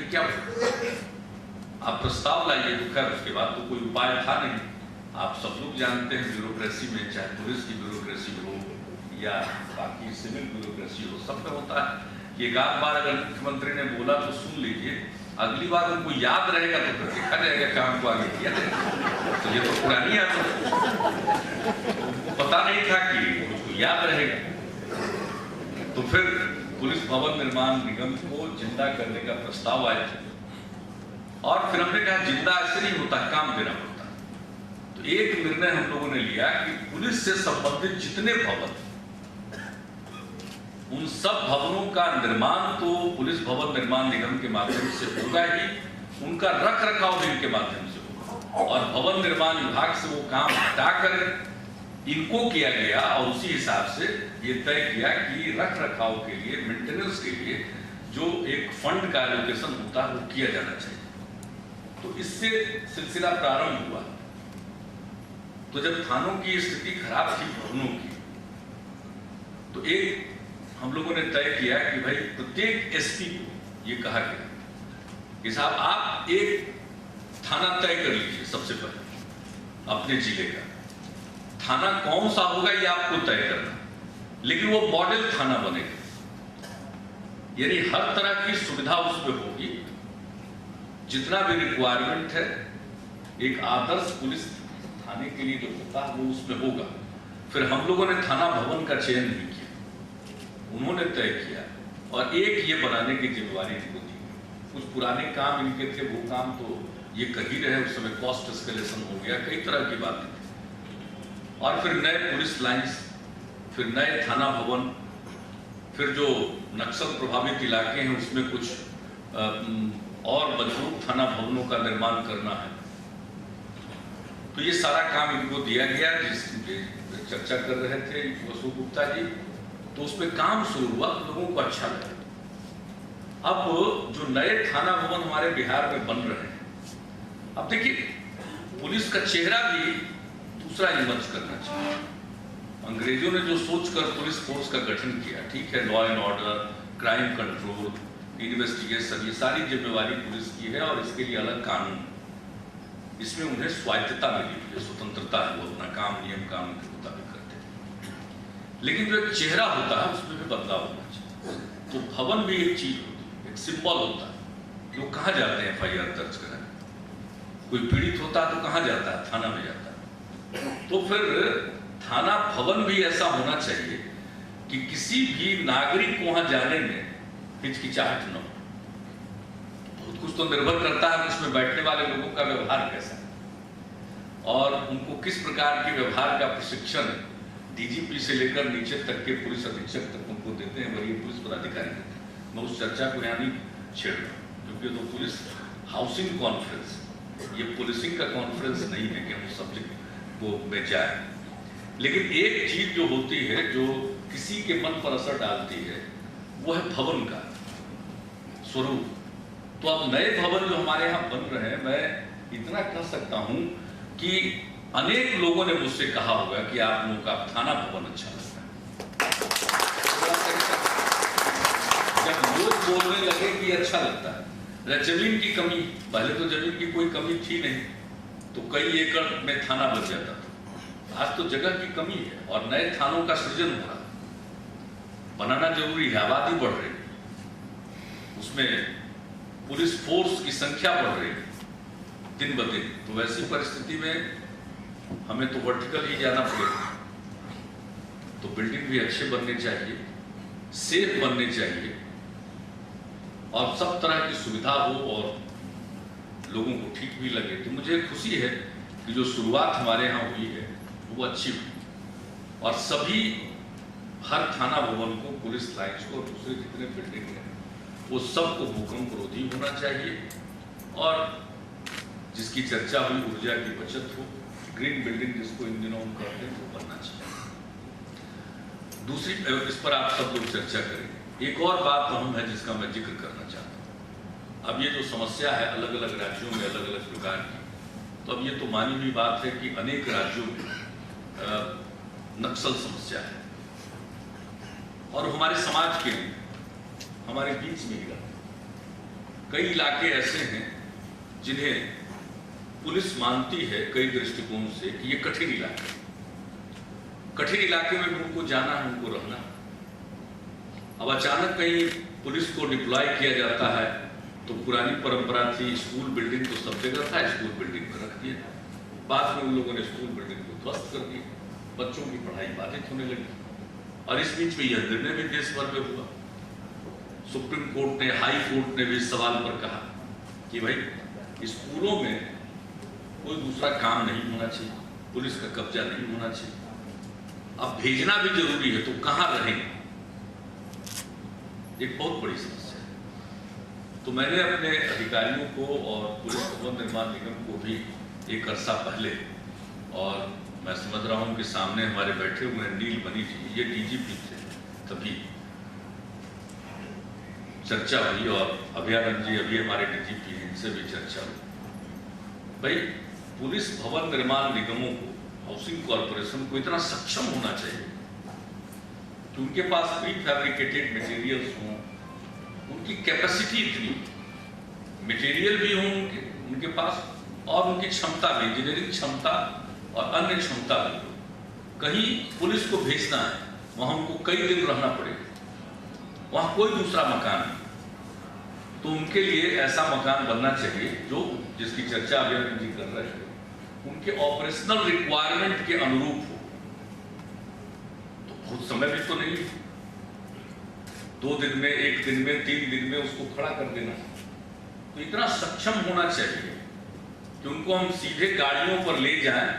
क्या आप प्रस्ताव लाइए, तो खैर उसके बाद तो कोई उपाय था नहीं। आप सब लोग जानते हैं ब्यूरोक्रेसी में, चाहे पुलिस की ब्यूरोक्रेसी हो या बाकी सिविल ब्यूरोक्रेसी हो, सब में होता है कि एक आध बार अगर मुख्यमंत्री ने बोला तो सुन लीजिए, अगली बार उनको याद रहेगा तो फिर देखा जाएगा काम को आगे किया जाएगा। तो ये तो पुरानी आदत, पता नहीं था कि उनको याद रहेगा। तो फिर पुलिस भवन निर्माण निगम को जिंदा करने का प्रस्ताव आया और फिर हमने कहा जिंदा ऐसे नहीं होता, काम देना पड़ता। तो एक निर्णय हम लोगों ने लिया कि पुलिस से संबंधित जितने भवन, उन सब भवनों का निर्माण तो पुलिस भवन निर्माण निगम के माध्यम से होगा ही, उनका रख रखाव भी इनके माध्यम से होगा। और भवन निर्माण विभाग से वो काम हटाकर इनको किया गया और उसी हिसाब से ये तय किया कि रख रखाव के लिए, मेंटेनेंस के लिए जो एक फंड का एलोकेशन होता है वो किया जाना चाहिए। तो इससे सिलसिला प्रारंभ हुआ। तो जब थानों की स्थिति खराब थी भवनों की, तो एक हम लोगों ने तय किया कि भाई प्रत्येक एसपी को ये कहा गया कि साहब आप एक थाना तय कर लीजिए सबसे पहले अपने जिले का। थाना कौन सा होगा ये आपको तय करना, लेकिन वो मॉडल थाना बनेगा, यानी हर तरह की सुविधा उसमें होगी, जितना भी रिक्वायरमेंट है एक आदर्श पुलिस थाने के लिए जो होता है वो उसमें होगा। फिर हम लोगों ने थाना भवन का चयन नहीं किया, उन्होंने तय किया और एक ये बनाने की जिम्मेवारी इनको दी। कुछ पुराने काम इनके थे, वो काम तो ये कर ही रहे, उस समय कॉस्ट एस्केलेशन हो गया, कई तरह की बातें थी। और फिर नए पुलिस लाइंस, फिर नए थाना भवन, फिर जो नक्सल प्रभावित इलाके हैं उसमें कुछ और मजबूत थाना भवनों का निर्माण करना है। तो ये सारा काम इनको दिया गया, जिस चर्चा कर रहे थे वसु गुप्ता जी, तो उसमें काम शुरू हुआ, लोगों को अच्छा लगा। अब जो नए थाना भवन हमारे बिहार में बन रहे हैं, अब देखिए पुलिस का चेहरा भी दूसरा इमर्ज करना चाहिए। अंग्रेजों ने जो सोचकर पुलिस फोर्स का गठन किया, ठीक है, law and order, crime control, investigation, ये सारी जिम्मेवारी पुलिस की है और इसके लिए अलग कानून, इसमें उन्हें स्वायत्तता मिली हुई है, स्वतंत्रता है, वो अपना काम नियम कानून के मुताबिक करते हैं। लेकिन जो एक चेहरा होता है उसमें भी बदलाव होना चाहिए। तो भवन भी एक चीज होती है, एक सिंबल होता है। लोग कहाँ जाते हैं FIR दर्ज कराने? कोई पीड़ित होता है तो कहाँ जाता है? थाना में जाता है। तो फिर थाना भवन भी ऐसा होना चाहिए कि किसी भी नागरिक को वहां जाने में हिचकिचाहट न हो। बहुत कुछ तो निर्भर करता है उसमें बैठने वाले लोगों का व्यवहार कैसा है और उनको किस प्रकार के व्यवहार का प्रशिक्षण DGP से लेकर नीचे तक के पुलिस अधीक्षक तक उनको देते हैं, वही पुलिस पदाधिकारी देते हैं। मैं उस चर्चा को यहाँ नहीं छेड़ रहा, क्योंकि तो पुलिस हाउसिंग कॉन्फ्रेंस, ये पुलिसिंग का कॉन्फ्रेंस नहीं है कि हम सब्जेक्ट वो में जाए। लेकिन एक चीज जो होती है जो किसी के मन पर असर डालती है वो है भवन का स्वरूप। तो अब नए भवन जो हमारे यहाँ बन रहे हैं, मैं इतना कह सकता हूं कि अनेक लोगों ने मुझसे कहा होगा कि आप लोगों का थाना भवन अच्छा लगता है। जब लोग बोलने लगे कि अच्छा लगता है, जमीन की कमी, पहले तो जमीन की कोई कमी थी नहीं, तो कई एकड़ में थाना बन जाता था। आज तो जगह की कमी है और नए थानों का सृजन हो रहा है, बनाना जरूरी है, आबादी बढ़ रही है, उसमें पुलिस फोर्स की संख्या बढ़ रही है दिन ब दिन। तो वैसी परिस्थिति में हमें तो वर्टिकल ही जाना पड़ेगा। तो बिल्डिंग भी अच्छे बनने चाहिए, सेफ बनने चाहिए और सब तरह की सुविधा हो और लोगों को ठीक भी लगे। तो मुझे खुशी है कि जो शुरुआत हमारे यहाँ हुई है वो अच्छी हुई और सभी हर थाना भवन को, पुलिस लाइन्स को, दूसरे जितने बिल्डिंग हैं वो सबको भूकंप रोधी होना चाहिए और जिसकी चर्चा हुई ऊर्जा की बचत हो, ग्रीन बिल्डिंग जिसको इन दिनों हम कहते हैं, वो बनना चाहिए। दूसरी, इस पर आप सब लोग चर्चा करेंगे। एक और बात अहम है जिसका मैं जिक्र करना चाहता हूँ। अब ये जो समस्या है अलग अलग राज्यों में अलग अलग प्रकार की, तो अब ये तो मानी हुई बात है कि अनेक राज्यों में नक्सल समस्या है और हमारे समाज के लिए हमारे बीच में ही रहते। कई इलाके ऐसे हैं जिन्हें पुलिस मानती है कई दृष्टिकोण से कि ये कठिन इलाके हैं। कठिन इलाके में भी उनको जाना है, उनको रहना है। अब अचानक कहीं पुलिस को डिप्लॉय किया जाता है तो पुरानी परंपरा थी, स्कूल बिल्डिंग तो सब जगह था, स्कूल बिल्डिंग में रख दिया। बाद में उन लोगों ने स्कूल बिल्डिंग को ध्वस्त कर दिया, बच्चों की पढ़ाई बाधित होने लगी। और इस बीच में यह निर्णय भी देश भर में हुआ। सुप्रीम कोर्ट ने, हाई कोर्ट ने भी इस सवाल पर कहा कि भाई स्कूलों में कोई दूसरा काम नहीं होना चाहिए, पुलिस का कब्जा नहीं होना चाहिए। अब भेजना भी जरूरी है तो कहां रहेंगे, एक बहुत बड़ी समस्या है। तो मैंने अपने अधिकारियों को और पुलिस भवन निर्माण निगम को भी एक अरसा पहले, और मैं समझ रहा हूं कि सामने हमारे बैठे हुए हैं नील बनी जी, ये डीजीपी थे, तभी चर्चा हुई। और अभयानंद जी अभी हमारे डीजीपी हैं, इनसे भी चर्चा हुई। भाई पुलिस भवन निर्माण निगमों को, हाउसिंग कॉर्पोरेशन को इतना सक्षम होना चाहिए कि उनके पास प्री फैब्रिकेटेड मटेरियल्स हों, उनकी कैपेसिटी इतनी, मटेरियल भी हो उनके पास, और उनकी क्षमता भी, इंजीनियरिंग क्षमता और अन्य क्षमता भी हो। कहीं पुलिस को भेजना है, वहां उनको कई दिन रहना पड़ेगा, वहां कोई दूसरा मकान नहीं, तो उनके लिए ऐसा मकान बनना चाहिए जो, जिसकी चर्चा अभयानंद जी कर रहे हैं, उनके ऑपरेशनल रिक्वायरमेंट के अनुरूप हो। तो बहुत समय भी तो नहीं, 2 दिन में, 1 दिन में, 3 दिन में उसको खड़ा कर देना। तो इतना सक्षम होना चाहिए कि उनको हम सीधे गाड़ियों पर ले जाएं,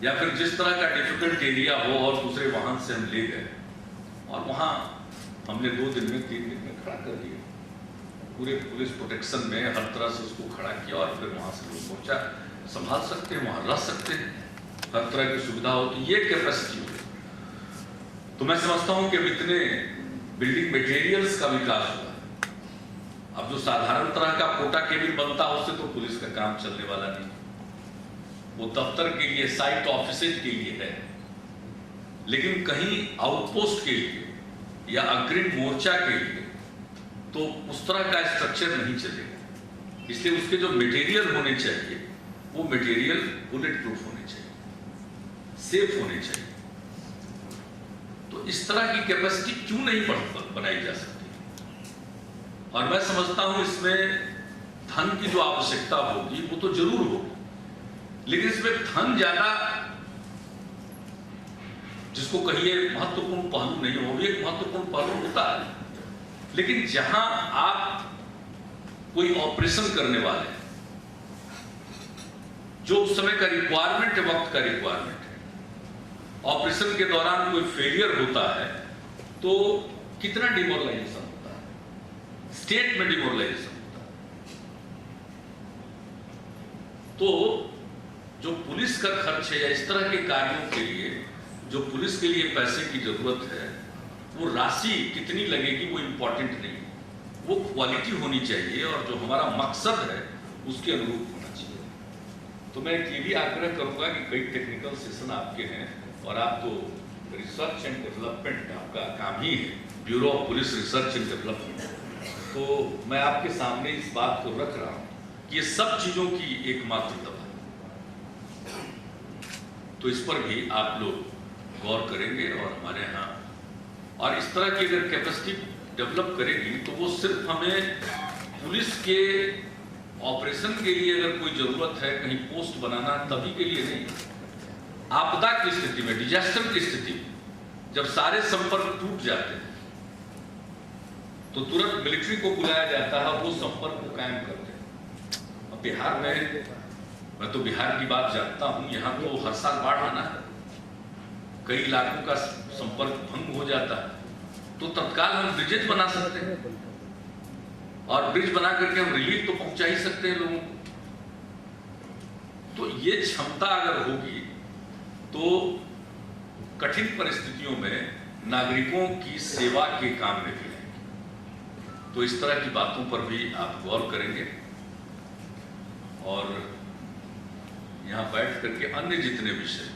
या फिर जिस तरह का डिफिकल्ट एरिया हो और दूसरे वाहन से हम ले गए, और वहां हमने 2 दिन में, 3 दिन में खड़ा कर दिया, पूरे पुलिस प्रोटेक्शन में हर तरह से उसको खड़ा किया, और फिर वहां से लोग पहुंचा संभाल सकते हैं, वहां रह सकते हैं, हर तरह की सुविधा होती, ये कैपेसिटी हो। तो मैं समझता हूं कि अब इतने बिल्डिंग मटेरियल्स का विकास हुआ। अब जो साधारण तरह का कोटा केबिन बनता है उससे तो पुलिस का काम चलने वाला नहीं, वो दफ्तर के लिए, साइट ऑफिसेज के लिए है, लेकिन कहीं आउटपोस्ट के लिए या अग्रिम मोर्चा के लिए तो उस तरह का स्ट्रक्चर नहीं चलेगा। इसलिए उसके जो मटेरियल होने चाहिए वो मटेरियल बुलेट प्रूफ होने चाहिए, सेफ होने चाहिए। तो इस तरह की कैपेसिटी क्यों नहीं बनाई जा सकती? और मैं समझता हूं इसमें धन की जो आवश्यकता होगी वो तो जरूर होगी, लेकिन इसमें धन ज्यादा, जिसको कहिए महत्वपूर्ण पहलू नहीं हो, एक महत्वपूर्ण पहलू होता है, लेकिन जहां आप कोई ऑपरेशन करने वाले हैं, जो उस समय का रिक्वायरमेंट है, वक्त का रिक्वायरमेंट है, ऑपरेशन के दौरान कोई फेलियर होता है तो कितना डिमोरलाइजेशन होता है, स्टेट में डिमोरलाइजेशन होता है। तो जो पुलिस का खर्च है या इस तरह के कार्यों के लिए जो पुलिस के लिए पैसे की जरूरत है, वो राशि कितनी लगेगी वो इंपॉर्टेंट नहीं, वो क्वालिटी होनी चाहिए और जो हमारा मकसद है उसके अनुरूप होना चाहिए। तो मैं ये भी आग्रह करूंगा कि कई टेक्निकल सेशन आपके हैं और आप तो रिसर्च एंड डेवलपमेंट आपका काम ही है, bureau of police research and development, तो मैं आपके सामने इस बात को रख रहा हूं कि ये सब चीजों की एकमात्र दवा है। तो इस पर भी आप लोग गौर करेंगे और हमारे यहाँ, और इस तरह की अगर कैपेसिटी डेवलप करेगी तो वो सिर्फ हमें पुलिस के ऑपरेशन के लिए अगर कोई जरूरत है कहीं पोस्ट बनाना तभी के लिए नहीं, आपदा की स्थिति में, डिजास्टर की स्थिति में जब सारे संपर्क टूट जाते हैं तो तुरंत मिलिट्री को बुलाया जाता है, वो संपर्क को कायम करते हैं। अब बिहार में, मैं तो बिहार की बात जानता हूं, यहाँ तो हर साल बाढ़ आना है, कई इलाकों का संपर्क भंग हो जाता है, तो तत्काल हम ब्रिजेज बना सकते हैं और ब्रिज बना करके हम रिलीफ तो पहुंचा ही सकते हैं लोगों को। तो ये क्षमता अगर होगी तो कठिन परिस्थितियों में नागरिकों की सेवा के काम में भी आएंगे। तो इस तरह की बातों पर भी आप गौर करेंगे और यहाँ बैठ करके अन्य जितने विषय,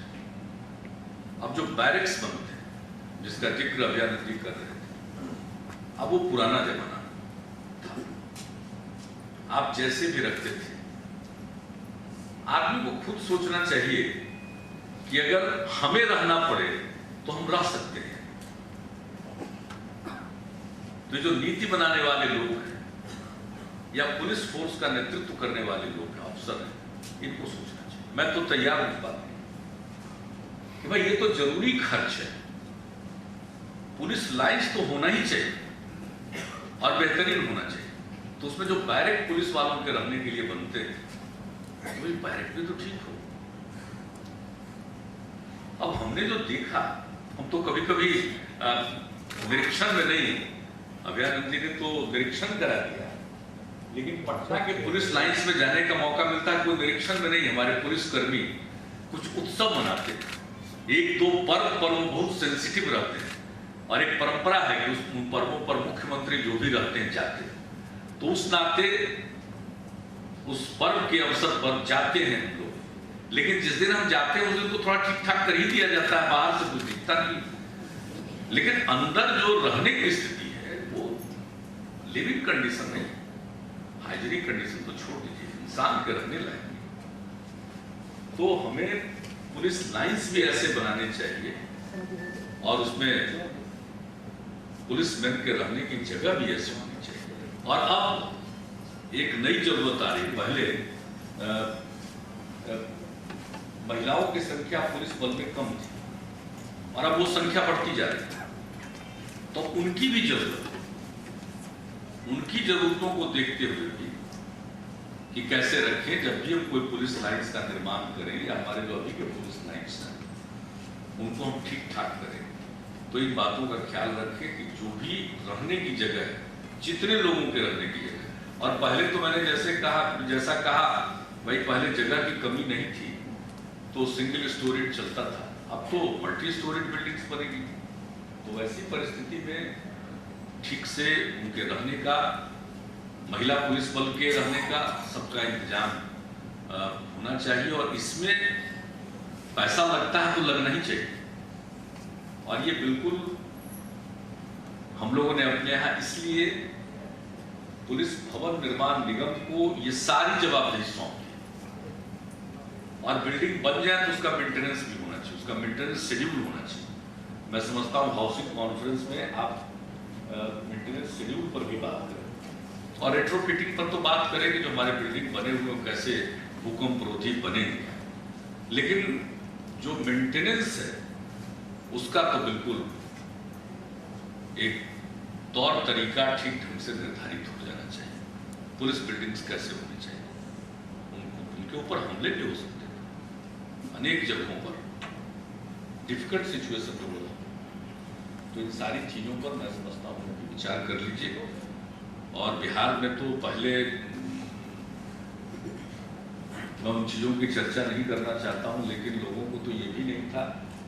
अब जो बैरिक्स बनते हैं जिसका जिक्र अभयानंद जी कर रहे थे, अब वो पुराना जमाना था। आप जैसे भी रखते थे, आदमी को खुद सोचना चाहिए कि अगर हमें रहना पड़े तो हम रह सकते हैं। तो जो नीति बनाने वाले लोग हैं या पुलिस फोर्स का नेतृत्व करने वाले लोग हैं, अफसर हैं, इनको सोचना चाहिए। मैं तो तैयार हूं इस बात में कि भाई ये तो जरूरी खर्च है, पुलिस लाइन्स तो होना ही चाहिए और बेहतरीन होना चाहिए। तो उसमें जो बैरक पुलिस वालों के रहने के लिए बनते हैं, वही बैरक भी तो ठीक हो। अब हमने जो देखा, हम तो कभी कभी निरीक्षण में नहीं, अभयानंद जी ने तो निरीक्षण करा दिया, लेकिन पटना के पुलिस लाइन्स में जाने का मौका मिलता है, कोई निरीक्षण में नहीं। हमारे पुलिसकर्मी कुछ उत्सव मनाते हैं, एक दो पर्व पर वो बहुत सेंसिटिव रहते हैं, और एक परंपरा है कि उन पर्वों पर मुख्यमंत्री जो भी रहते हैं जाते हैं। तो उस नाते उस पर्व के अवसर पर जाते हैं हम लोग, लेकिन जिस दिन हम जाते हैं उस दिन तो थोड़ा ठीक ठाक कर ही दिया जाता है, बाहर से कुछ दिखता नहीं। लेकिन अंदर जो रहने की स्थिति है वो लिविंग कंडीशन नहीं, हाइजीनिक कंडीशन तो छोड़ दीजिए, इंसान के रहने लायक नहीं। तो हमें पुलिस लाइन्स भी ऐसे बनाने चाहिए और उसमें पुलिसमैन के रहने की जगह भी ऐसी होनी चाहिए। और अब एक नई जरूरत आ रही, पहले महिलाओं की संख्या पुलिस बल में कम थी और अब वो संख्या बढ़ती जा रही है, तो उनकी भी जरूरत है। उनकी जरूरतों को देखते हुए भी कि कैसे रखें, जब भी हम कोई पुलिस लाइन्स का निर्माण करें या हमारे जो अभी के पुलिस लाइन्स हैं उनको हम ठीक ठाक करें, तो इन बातों का ख्याल रखें कि जो भी रहने की जगह है, जितने लोगों के रहने की जगह है, और पहले तो मैंने जैसा कहा भाई पहले जगह की कमी नहीं थी तो सिंगल स्टोरेज चलता था, अब तो मल्टी स्टोरेज बिल्डिंग्स बनेगी। तो वैसी परिस्थिति में ठीक से उनके रहने का, महिला पुलिस बल के रहने का सबका इंतजाम होना चाहिए, और इसमें पैसा लगता है तो लगना ही चाहिए। और ये बिल्कुल हम लोगों ने अपने यहाँ इसलिए पुलिस भवन निर्माण निगम को ये सारी जवाबदेही सौंपी, और बिल्डिंग बन जाए तो उसका मेंटेनेंस भी होना चाहिए, उसका मेंटेनेंस शेड्यूल होना चाहिए। मैं समझता हूँ हाउसिंग कॉन्फ्रेंस में आप मेंटेनेंस शेड्यूल पर भी बात करें और रेट्रोफिटिंग पर तो बात करें कि जो हमारे बिल्डिंग बने हुए कैसे भूकंप रोधी बनेंगे, लेकिन जो मेंटेनेंस है उसका तो बिल्कुल एक तौर तरीका ठीक ढंग से निर्धारित हो जाना चाहिए। पुलिस बिल्डिंग्स कैसे होनी चाहिए, उनके ऊपर हमले भी हो सकते हैं अनेक जगहों पर, डिफिकल्ट सिचुएशन हो रहा है। तो इन सारी चीज़ों पर मैं समझता हूँ विचार कर लीजिए। और बिहार में तो पहले मैं उन चीज़ों की चर्चा नहीं करना चाहता हूँ, लेकिन लोगों को तो ये भी नहीं था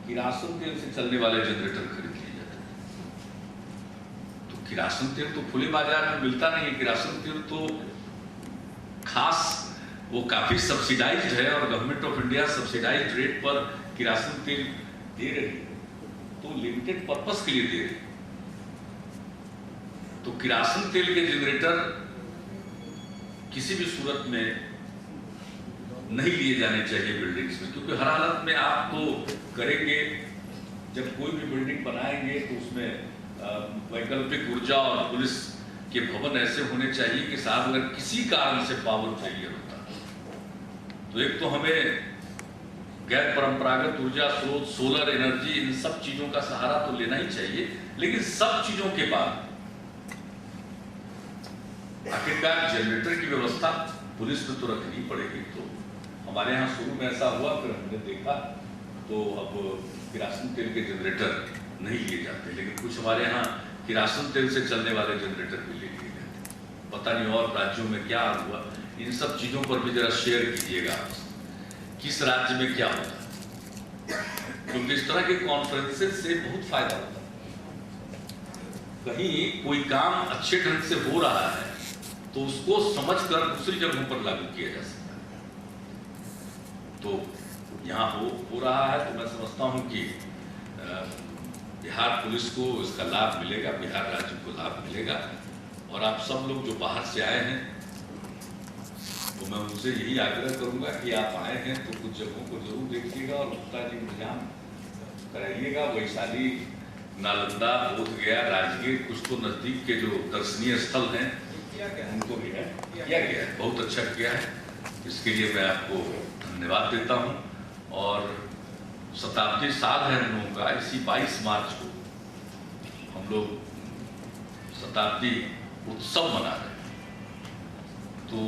किरासन तेल से चलने वाले जनरेटर खरीद लिए जाते थे। तो किरासन तेल तो खुले बाजार में मिलता नहीं है, किरासन तेल तो खास वो काफी सब्सिडाइज्ड है और government of India subsidised rate पर किरासन तेल दे रही है, तो लिमिटेड पर्पस के लिए दे रही है। तो किरासन तेल के जनरेटर किसी भी सूरत में नहीं लिए जाने चाहिए बिल्डिंग्स में, क्योंकि हर हालत में आप तो करेंगे, जब कोई भी बिल्डिंग बनाएंगे तो उसमें वैकल्पिक ऊर्जा और पुलिस के भवन ऐसे होने चाहिए कि साहब अगर किसी कारण से पावर फेलियर होता तो एक तो हमें गैर परंपरागत ऊर्जा स्रोत, सोलर एनर्जी, इन सब चीजों का सहारा तो लेना ही चाहिए। लेकिन सब चीजों के बाद आखिरकार जनरेटर की व्यवस्था पुलिस में तो रखनी पड़ेगी। तो हमारे यहाँ शुरू में ऐसा हुआ, फिर हमने देखा तो अब किरासन तेल के जनरेटर नहीं लिए जाते, लेकिन कुछ हमारे यहाँ किरासन तेल से चलने वाले जनरेटर भी ले लिए जाते। पता नहीं और राज्यों में क्या हुआ, इन सब चीज़ों पर भी जरा शेयर कीजिएगा, किस राज्य में क्या होता है, क्योंकि इस तरह के कॉन्फ्रेंसेस से बहुत फायदा होता है। कहीं कोई काम अच्छे ढंग से हो रहा है तो उसको समझकर दूसरी जगहों पर लागू किया जा सकता है। तो यहाँ हो रहा है, तो मैं समझता हूँ कि बिहार पुलिस को इसका लाभ मिलेगा, बिहार राज्य को लाभ मिलेगा। और आप सब लोग जो बाहर से आए हैं तो मैं उनसे यही आग्रह करूंगा कि आप आए हैं तो कुछ जगहों को जरूर देखिएगा और उसका इंतजाम कराइएगा। वैशाली, नालंदा, बोधगया, राजगीर, कुछ तो नजदीक के जो दर्शनीय स्थल हैं उनको भी किया गया है, बहुत अच्छा किया है। इसके लिए मैं आपको धन्यवाद देता हूँ। और शताब्दी साल है हम लोगों का, इसी 22 मार्च को हम लोग शताब्दी उत्सव मना रहे हैं। तो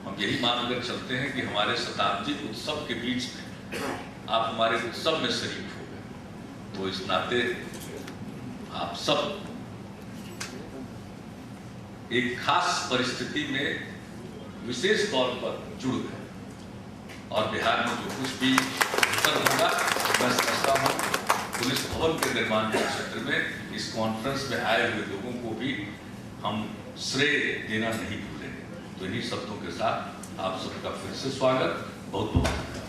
हम यही मानकर चलते हैं कि हमारे शताब्दी उत्सव के बीच में आप हमारे उत्सव में शरीक हो गए, तो इस नाते आप सब एक खास परिस्थिति में विशेष तौर पर जुड़ गए। और बिहार में जो कुछ भी उत्तर होगा, मैं समझता हूँ पुलिस भवन के निर्माण के क्षेत्र में इस कॉन्फ्रेंस में आए हुए लोगों को भी हम श्रेय देना नहीं भूलेंगे। तो इन्हीं शब्दों के साथ आप सबका फिर से स्वागत, बहुत बहुत धन्यवाद।